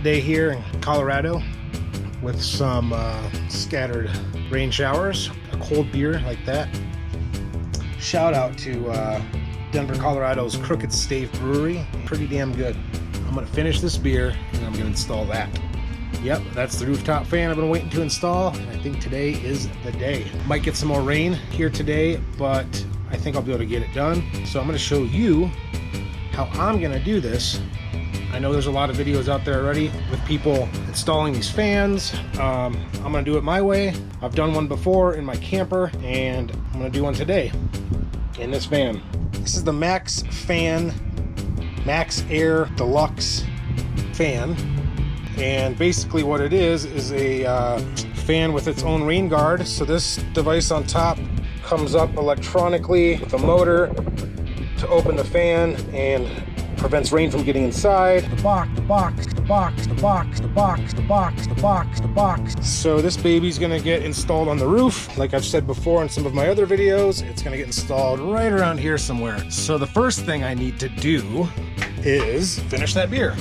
day here in Colorado with some scattered rain showers. A cold beer like that. Shout out to Denver, Colorado's Crooked Stave Brewery. Pretty damn good. I'm gonna finish this beer and I'm gonna install that. Yep, that's the rooftop fan I've been waiting to install, and I think today is the day. Might get some more rain here today, but I think I'll be able to get it done. So I'm gonna show you how I'm gonna do this. I know there's a lot of videos out there already with people installing these fans. I'm gonna do it my way. I've done one before in my camper, and I'm gonna do one today in this van. This is the MaxxFan MaxxAir Deluxe fan. And basically what it is a fan with its own rain guard. So this device on top comes up electronically with a motor to open the fan and prevents rain from getting inside. The box. So this baby's gonna get installed on the roof. Like I've said before in some of my other videos, it's gonna get installed right around here somewhere. So the first thing I need to do is finish that beer.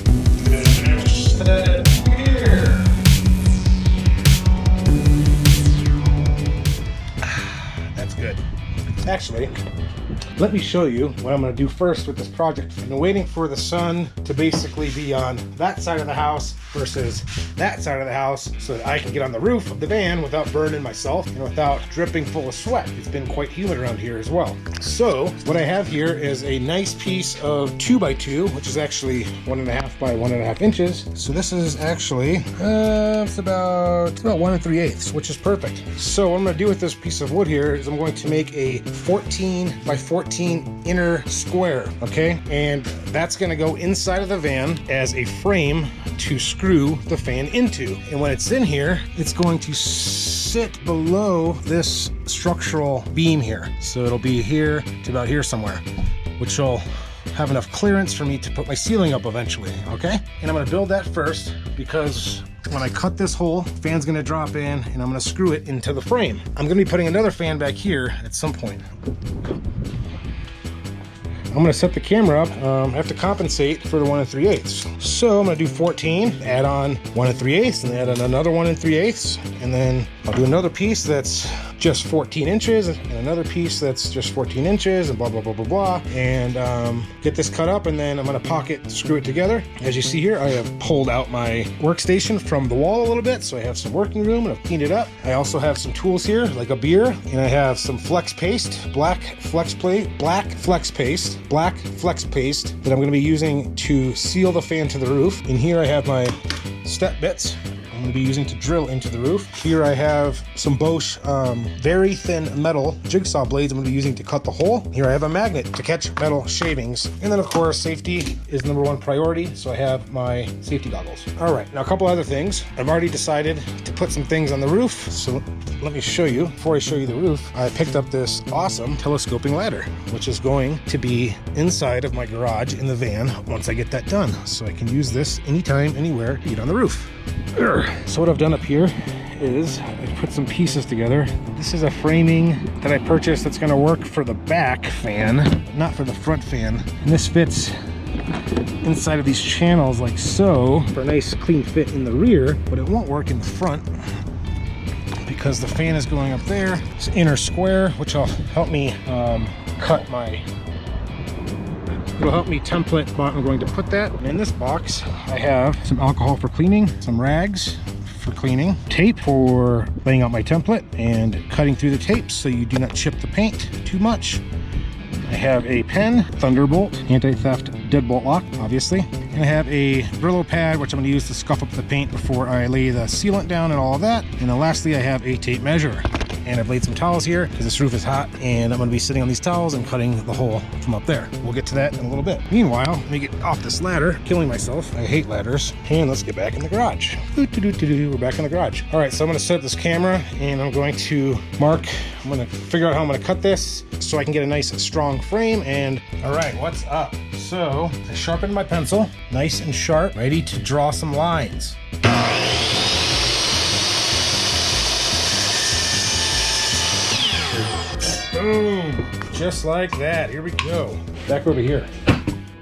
That's good. Actually, let me show you what I'm going to do first with this project. I've been waiting for the sun to basically be on that side of the house versus that side of the house so that I can get on the roof of the van without burning myself and without dripping full of sweat. It's been quite humid around here as well. So what I have here is a nice piece of 2x2, which is actually 1.5 by 1.5 inches. So this is actually, it's about 1 3/8, which is perfect. So what I'm going to do with this piece of wood here is I'm going to make a 14 by 14 inner square, okay? And that's gonna go inside of the van as a frame to screw the fan into. And when it's in here, it's going to sit below this structural beam here. So it'll be here to about here somewhere, which will have enough clearance for me to put my ceiling up eventually, okay? And I'm gonna build that first because when I cut this hole, the fan's gonna drop in and I'm gonna screw it into the frame. I'm gonna be putting another fan back here at some point. I'm gonna set the camera up. I have to compensate for the 1 3/8. So I'm gonna do 14, add on 1 3/8, and add on another 1 3/8, and then I'll do another piece that's just 14 inches, and another piece that's just 14 inches, and blah, blah, blah, blah, blah. And get this cut up, and then I'm gonna pocket screw it together. As you see here, I have pulled out my workstation from the wall a little bit, so I have some working room, and I've cleaned it up. I also have some tools here, like a beer, and I have some flex paste, black flex paste that I'm gonna be using to seal the fan to the roof. And here I have my step bits I'm going to be using to drill into the roof. Here I have some Bosch very thin metal jigsaw blades I'm going to be using to cut the hole. Here I have a magnet to catch metal shavings. And then of course safety is #1 priority, so I have my safety goggles. Alright, now a couple other things. I've already decided to put some things on the roof, so let me show you. Before I show you the roof, I picked up this awesome telescoping ladder, which is going to be inside of my garage in the van once I get that done. So I can use this anytime, anywhere to get on the roof. So what I've done up here is I've put some pieces together. This is a framing that I purchased that's going to work for the back fan, not for the front fan. And this fits inside of these channels like so for a nice clean fit in the rear, but it won't work in the front because the fan is going up there. It's inner square, which will help me cut my... It'll help me template spot I'm going to put that. And in this box, I have some alcohol for cleaning, some rags for cleaning, tape for laying out my template and cutting through the tape so you do not chip the paint too much. I have a pen, Thunderbolt, anti-theft deadbolt lock, obviously. And I have a Brillo pad, which I'm going to use to scuff up the paint before I lay the sealant down and all of that. And then lastly, I have a tape measure. And I've laid some towels here because this roof is hot, and I'm going to be sitting on these towels and cutting the hole from up there. We'll get to that in a little bit. Meanwhile, let me get off this ladder, killing myself. I hate ladders. And let's get back in the garage. We're back in the garage. All right, so I'm going to set up this camera, and I'm going to I'm going to figure out how I'm going to cut this so I can get a nice strong frame. And all right, what's up? So I sharpened my pencil, nice and sharp, ready to draw some lines. Boom, just like that. Here we go. Back over here.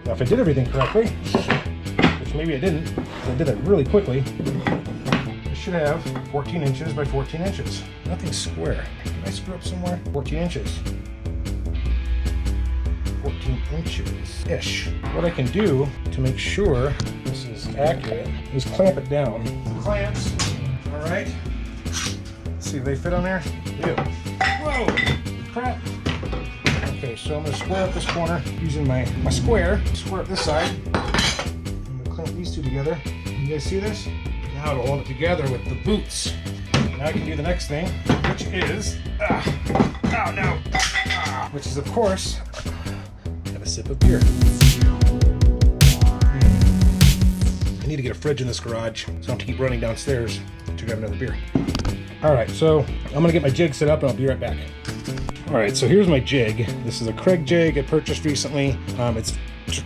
Now if I did everything correctly, which maybe I didn't, I did that really quickly. It should have 14 inches by 14 inches. Nothing square. Did I screw up somewhere? 14 inches. 14 inches-ish. What I can do to make sure this is accurate is clamp it down. Clamps. All right. Let's see if they fit on there. They do. Whoa! Crap. Okay, so I'm going to square up this corner using my square. Square up this side. I'm going to clamp these two together. You guys see this? Now to hold it together with the boots. Now I can do the next thing, which is, which is of course, have a sip of beer. I need to get a fridge in this garage, so I don't have to keep running downstairs to grab another beer. All right, so I'm gonna get my jig set up and I'll be right back. All right, so here's my jig. This is a Craig jig I purchased recently. It's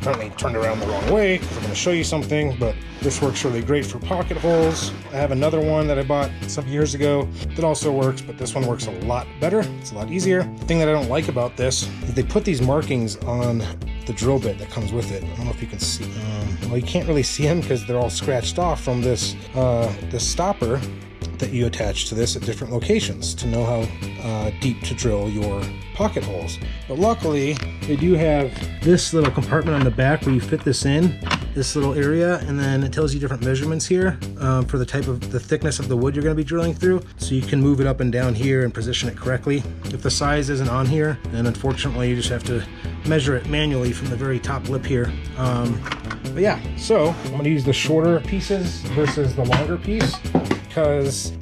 currently turned around the wrong way because I'm going to show you something, but this works really great for pocket holes. I have another one that I bought some years ago that also works, but this one works a lot better. It's a lot easier. The thing that I don't like about this is they put these markings on the drill bit that comes with it. I don't know if you can see. Well, you can't really see them because they're all scratched off from this stopper that you attach to this at different locations to know how deep to drill your pocket holes. But luckily, they do have this little compartment on the back where you fit this in, this little area, and then it tells you different measurements here for the thickness of the wood you're going to be drilling through, so you can move it up and down here and position it correctly. If the size isn't on here, then unfortunately you just have to measure it manually from the very top lip here. But yeah, so I'm going to use the shorter pieces versus the longer piece, because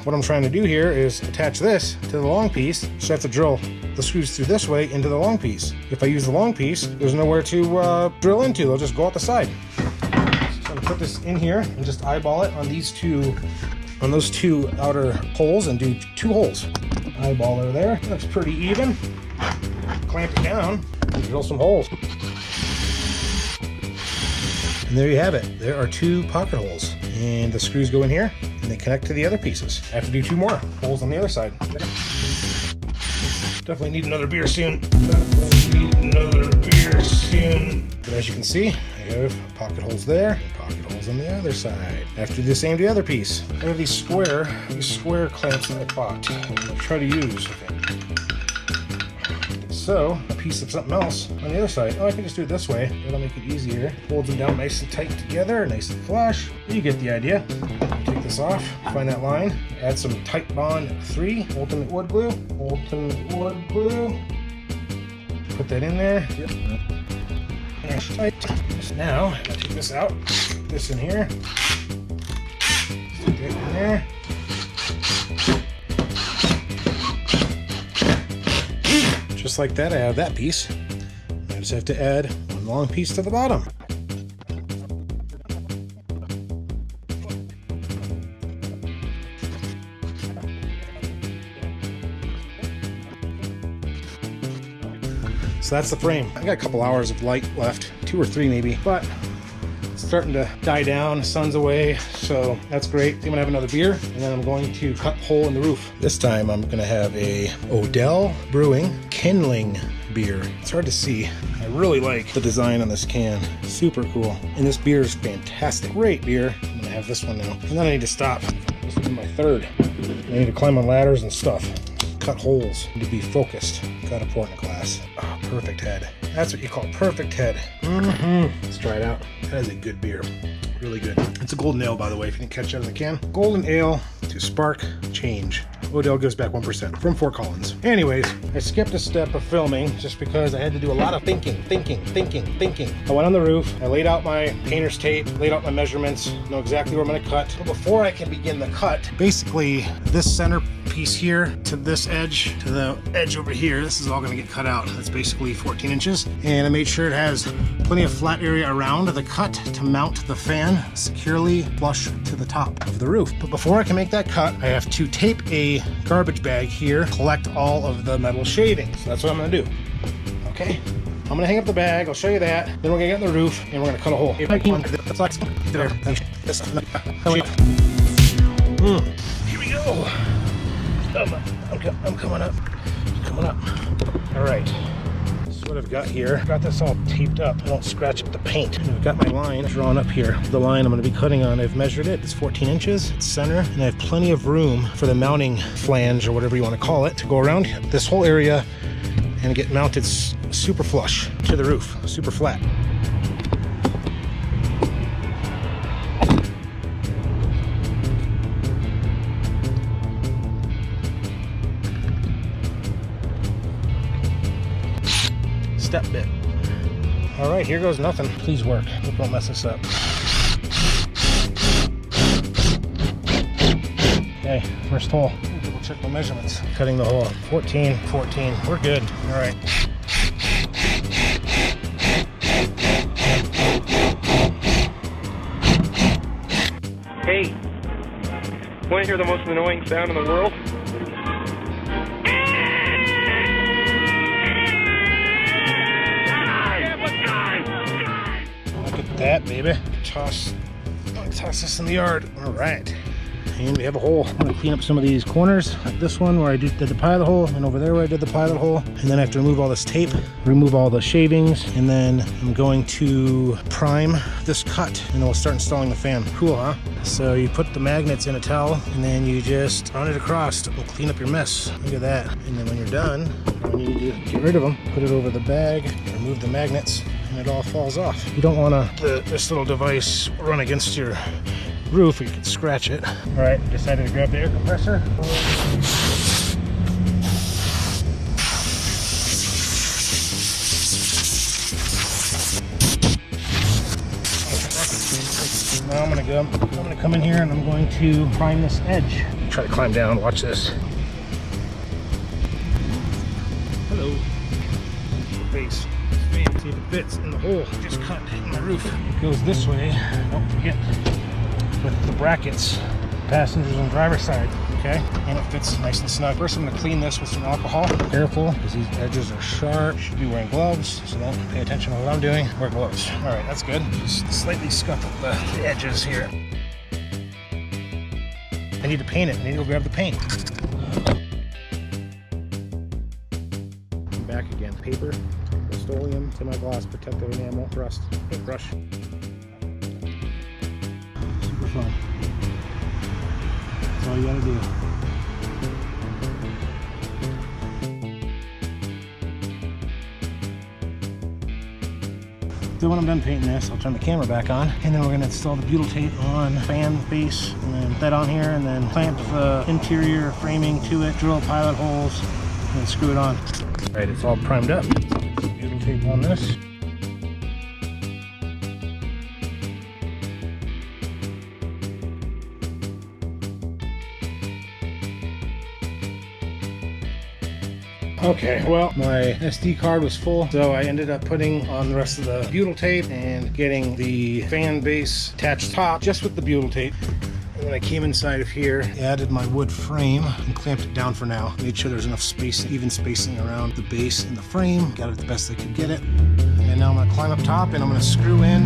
what I'm trying to do here is attach this to the long piece, so I have to drill the screws through this way into the long piece. If I use the long piece, there's nowhere to drill into. They'll just go out the side. So I'm going to put this in here and just eyeball it on those two outer holes and do 2 holes. Eyeballer there. That's pretty even. Clamp it down and drill some holes. And there you have it. There are 2 pocket holes. And the screws go in here and they connect to the other pieces. I have to do 2 more holes on the other side. Definitely need another beer soon. But as you can see, I have pocket holes there and pocket holes on the other side. I have to do the same to the other piece. I have these square clamps that I bought. I'm going to try to use. So, a piece of something else on the other side. Oh, I can just do it this way. That'll make it easier. Hold them down nice and tight together, nice and flush. You get the idea. Take this off, find that line, add some Tight Bond 3 Ultimate Wood Glue. Ultimate Wood Glue. Put that in there. Yep. Now, I'm gonna take this out, put this in here. Stick that in there. Just like that, I have that piece. I just have to add one long piece to the bottom. So that's the frame. I got a couple hours of light left, 2 or 3 maybe, but it's starting to die down, the sun's away, so that's great. I'm gonna have another beer, and then I'm going to cut a hole in the roof. This time I'm gonna have a Odell Brewing Kindling beer. It's hard to see. I really like the design on this can. Super cool. And this beer is fantastic. Great beer. I'm gonna have this one now. And then I need to stop. This will be my third. I need to climb on ladders and stuff. Cut holes. Need to be focused. Gotta pour it in a glass. Oh, perfect head. That's what you call perfect head. Let's try it out. That is a good beer. Really good. It's a golden ale, by the way, if you didn't catch that in the can. Golden ale to spark change. Odell gives back 1% from Fort Collins. Anyways, I skipped a step of filming just because I had to do a lot of thinking. I went on the roof, I laid out my painter's tape, laid out my measurements, know exactly where I'm gonna cut. But before I can begin the cut, basically this center piece here to this edge, to the edge over here, this is all gonna get cut out. That's basically 14 inches. And I made sure it has plenty of flat area around the cut to mount the fan securely flush to the top of the roof. But before I can make that cut, I have to tape a garbage bag here, collect all of the metal shavings. So that's what I'm gonna do. Okay, I'm gonna hang up the bag, I'll show you that, then we're gonna get in the roof and we're gonna cut a hole. Here we go. I'm coming up. All right, So what I've got here, I've got this all taped up. I don't scratch up the paint. And I've got my line drawn up here. The line I'm going to be cutting on, I've measured it. It's 14 inches. It's center, and I have plenty of room for the mounting flange or whatever you want to call it to go around this whole area and get mounted super flush to the roof, super flat. Step bit. All right, here goes nothing. Please work. Hope don't mess this up. Okay, first hole. We'll check my measurements. Cutting the hole. 14, 14. We're good. All right. Hey, want to hear the most annoying sound in the world? That baby. Toss this in the yard. All right, and we have a hole. I'm gonna clean up some of these corners, like this one where I did the pilot hole, and over there where I did the pilot hole. And then I have to remove all this tape, remove all the shavings, and then I'm going to prime this cut, and then we'll start installing the fan. Cool, huh? So you put the magnets in a towel, and then you just run it across and clean up your mess. Look at that. And then when you're done, you need to get rid of them. Put it over the bag, remove the magnets, and it all falls off. You don't want this little device run against your roof, or you can scratch it. All right, decided to grab the air compressor. Now I'm gonna come in here and I'm going to prime this edge. Try to climb down. Watch this. Hello. Base. See if it fits in the hole just cut in the roof. It goes this way. Don't forget with the brackets, passengers and driver's side. Okay, and it fits nice and snug. First, I'm going to clean this with some alcohol. Careful, because these edges are sharp. Should be wearing gloves, so don't pay attention to what I'm doing. Wear gloves. All right, that's good. Just slightly scuff up the edges here. I need to paint it. I need to go grab the paint. I'm back again. Paper, Rust-Oleum, semi-gloss, protective enamel, rust, paintbrush. Super fun. That's all you gotta do. So when I'm done painting this, I'll turn the camera back on, and then we're gonna install the butyl tape on fan base, and then that on here, and then clamp the interior framing to it, drill pilot holes, and then screw it on. All right, it's all primed up. Butyl tape on this. Okay, well, my SD card was full, so I ended up putting on the rest of the butyl tape and getting the fan base attached top just with the butyl tape. And then I came inside of here, added my wood frame, and clamped it down for now. Made sure there's enough space, even spacing around the base and the frame. Got it the best I could get it. And now I'm gonna climb up top, and I'm gonna screw in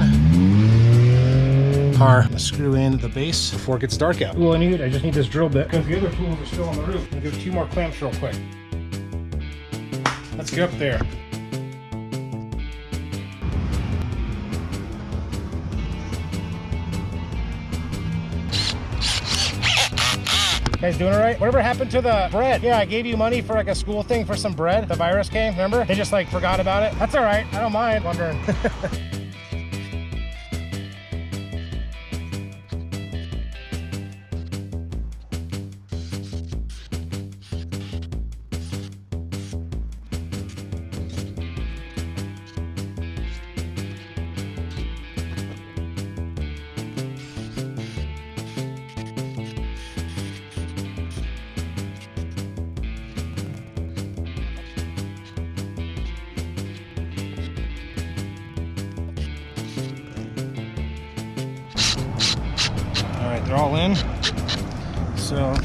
the base before it gets dark out. All I just need this drill bit, because the other tools are still on the roof. I'll give 2 more clamps real quick. Let's get up there. You guys doing all right? Whatever happened to the bread? Yeah, I gave you money for like a school thing for some bread. The virus came, remember? They just like forgot about it. That's all right. I don't mind wondering. All right, they're all in. So I'm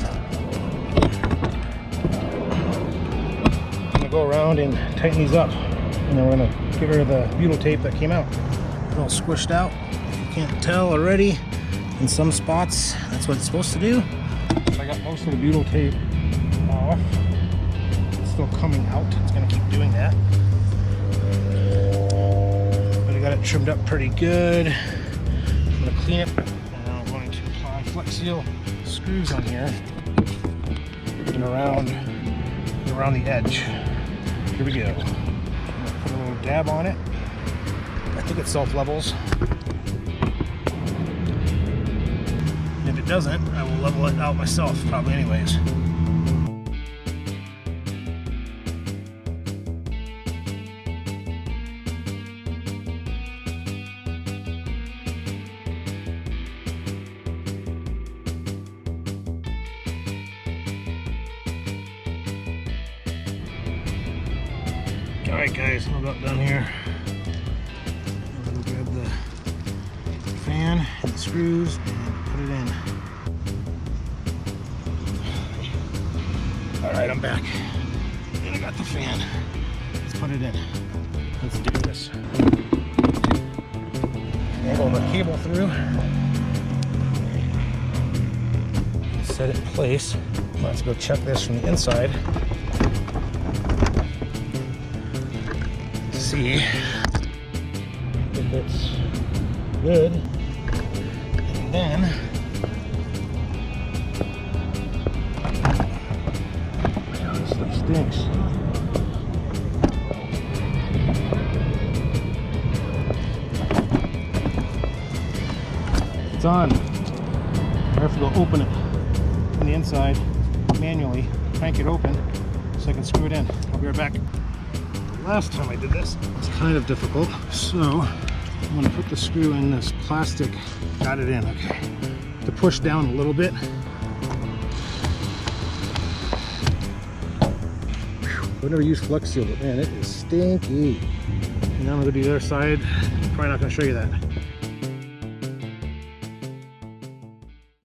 gonna go around and tighten these up, and then we're gonna get rid of the butyl tape that came out. It's all squished out. If you can't tell already, in some spots, that's what it's supposed to do. I got most of the butyl tape off. It's still coming out. It's gonna keep doing that. got it trimmed up pretty good. I'm gonna clean it, and I'm going to apply Flex Seal screws on here and around the edge. Here we go. I'm gonna put a little dab on it. I think it self-levels. If it doesn't, I will level it out myself, probably anyways. Alright guys, I'm about done here. I'm gonna grab the fan and the screws and put it in. Alright, I'm back. And I got the fan. Let's put it in. Let's do this. Angle the cable through. Set it in place. Let's go check this from the inside. See if it's good, and then this stuff stinks. It's on. I have to go open it from the inside manually, crank it open so I can screw it in. I'll be right back. Last time I did this, it's kind of difficult. So I'm going to put the screw in this plastic. Got it in, okay. To push down a little bit. I've never used Flex Seal, but man, it is stinky. And now I'm going to do the other side. Probably not going to show you that.